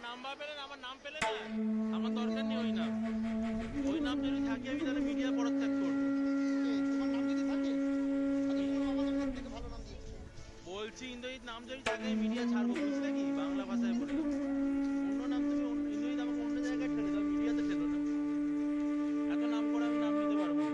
Number পেলেন আমার নাম পেলে না আমার দরকার নেই ওই নাম যদি থাকে আমি তাহলে মিডিয়া পদত্যাগ করবো। তোমার নাম যদি থাকে ভালো নাম দিয়েছি বলছি ইন্দ্রজিৎ নাম যদি থাকে মিডিয়া ছাড়বো বুঝলে কি বাংলা ভাষায় বলে অন্য নাম তুমি ইন্দ্রজিৎ আমাকে অন্য জায়গায় ঠেলে দাও মিডিয়াতে ঠেলো না এত নাম করে আমি নাম নিতে পারবো না।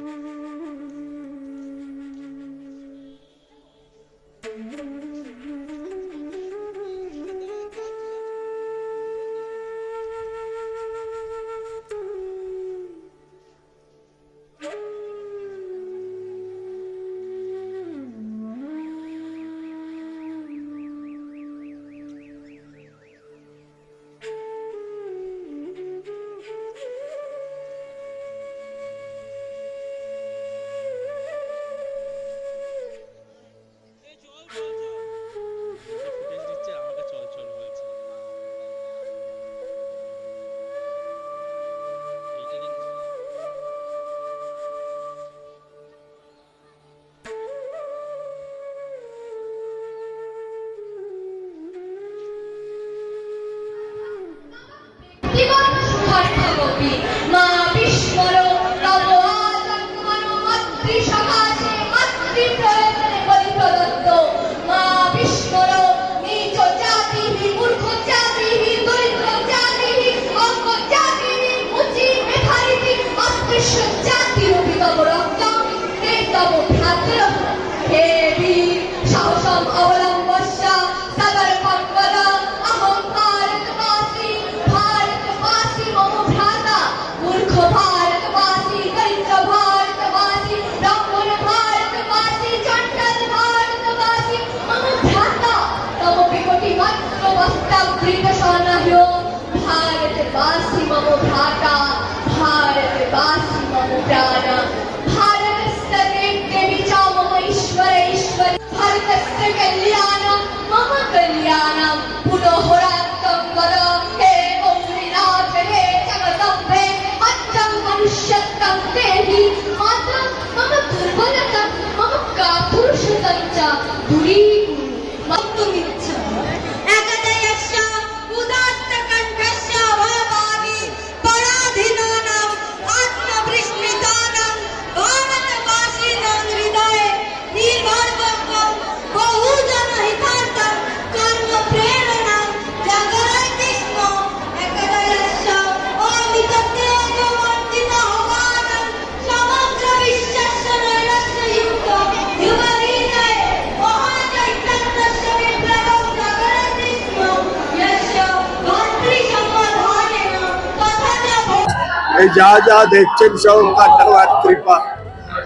যা যা দেখছেন সব আল্লাহর কৃপা,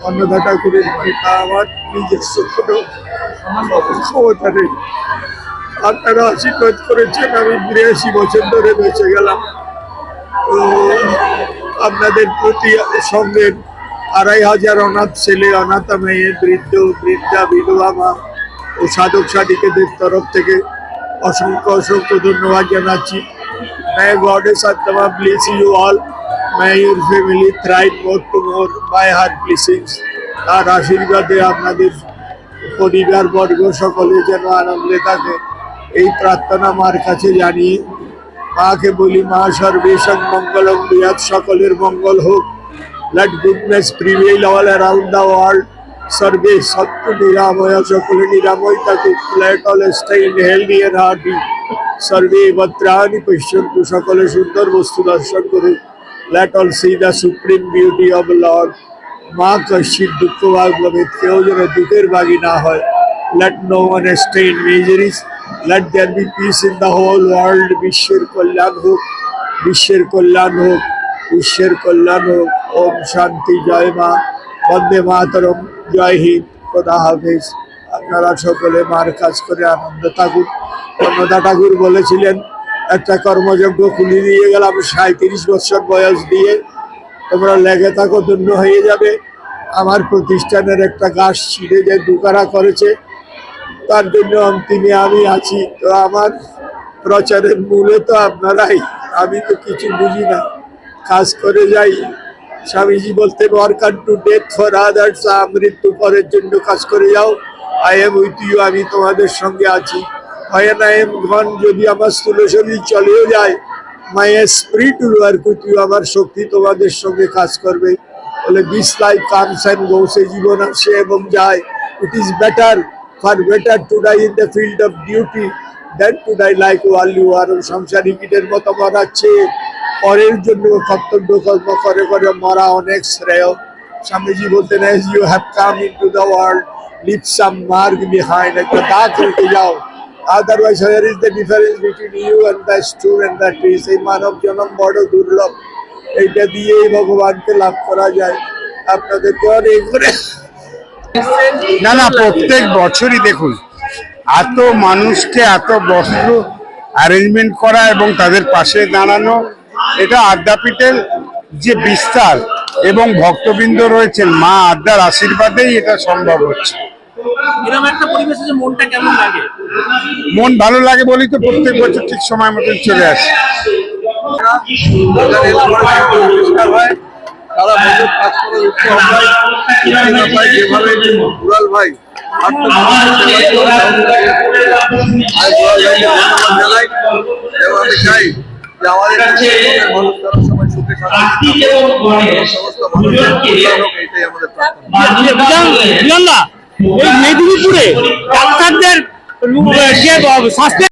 অন্নদাতা ঠাকুরের কৃপা। আমার নিজস্ব কোনো ক্ষমতা নেই। আপনারা আশীর্বাদ করেছেন, আমি 82 বছর ধরে বেঁচে গেলাম। তো আপনাদের প্রতি সঙ্গে 2500 অনাথ ছেলে, অনাথা মেয়ে, বৃদ্ধ বৃদ্ধা, বিধবা মা ও সাধক সাধিকাদের তরফ থেকে অসংখ্য অসংখ্য ধন্যবাদ জানাচ্ছি। May Goddess Atma bless you all. May your family thrive more to more by her blessings. তার আশীর্বাদে আপনাদের পরিবার বর্গ সকলে যেন আনন্দে থাকে এই প্রার্থনা মার কাছে জানিয়ে মাকে বলি, মা সর্বেশং মঙ্গলং বিয়াত, সকলের মঙ্গল হোক। Let goodness prevail all around the world. সর্বে সত্য নিরাময়, সকলে নিরাময় থাকুক। Let all stay healthy and hearty. সর্বে ভদ্রাণি পশ্যন্তু, সকলে সুন্দর বস্তু দর্শন করুক। Let all see the supreme beauty of Lord. মা কশ্চিৎ দুঃখ ভাগ ভবেৎ, কেউ যেন দুঃখের ভাগী না হয়। Let no one stay in miseries. Let there be peace in the whole world. বিশ্বের কল্যাণ হোক, বিশ্বের কল্যাণ হোক, বিশ্বের কল্যাণ হোক। ওম শান্তি। জয় মা। বন্দে মাতরম। জয় হিন্দ। খোদা হাফেজ। আপনারা সকলে মার কাজ করে আনন্দ থাকুন। অন্নদা ঠাকুর বলেছিলেন, একটা কর্মযজ্ঞ খুলে দিয়ে গেলাম 37 বছর বয়স দিয়ে, তোমরা লেগে থাকো, ধন্য হয়ে যাবে। আমার প্রতিষ্ঠানের একটা গাছ ছিঁড়ে যে দুকারা করেছে, তার জন্য অন্তিমে আমি আছি। তো আমার প্রচারের মূলে তো আপনারাই, আমি তো কিছু বুঝি না। কাজ করে যাই। স্বামীজি বলতেন work to death for others, মৃত্যু পরের জন্য কাজ করে যাও। আই এম উইথ ইউ, আমি তোমাদের সঙ্গে আছি। when I am gone, যদি আমার স্থূল শরীর চলেও যায়, my spirit will work with you, আমার শক্তি তোমাদের সঙ্গে কাজ করবে। বলে this life comes and goes, এই জীবন আসে এবং যায়। It is better to die in the field of duty than to die like worldly war. সংসারিক ইটের মতো মরার চেয়ে পরের জন্য কর্তব্য কর্ম করে করে মরা অনেক শ্রেয়। স্বামীজি বলতেন as you have come into the world, leave some mark behind, একটা দাগ রেখে যাও। Otherwise, where is the difference between you and the stool and the tree? সেই মানব জন্ম বড় দুর্লভ, এইটা দিয়েই ভগবানকে লাভ করা যায়। আপনাদেরকে অনেক না প্রত্যেক বছরই দেখুন এত মানুষকে এত বস্ত্র অ্যারেঞ্জমেন্ট করা এবং তাদের পাশে দাঁড়ানো, এটা আদ্যাপীঠের যে বিস্তার এবং ভক্তবৃন্দ রয়েছেন মা আদ্যার আশীর্বাদেই এটা সম্ভব হচ্ছে। এরকম একটা পরিবেশে যে মনটা কেমন লাগে? মন ভালো লাগে বলেই তো প্রত্যেক বছর ঠিক সময় মতন চলে আসে। তারা মজুর কাজ করে উৎসাহ পায়, উত্তেজনা পায়, যেভাবে দুলাল ভাই জানাই এবং আমি চাই যে আমাদের মানুষ তারা সবাই সুখে শান্তিতে সমস্ত মানুষের কল্যাণ হোক, এইটাই আমাদের প্রার্থনা। মেদিনীপুরে ডাক্তারদের যে স্বাস্থ্য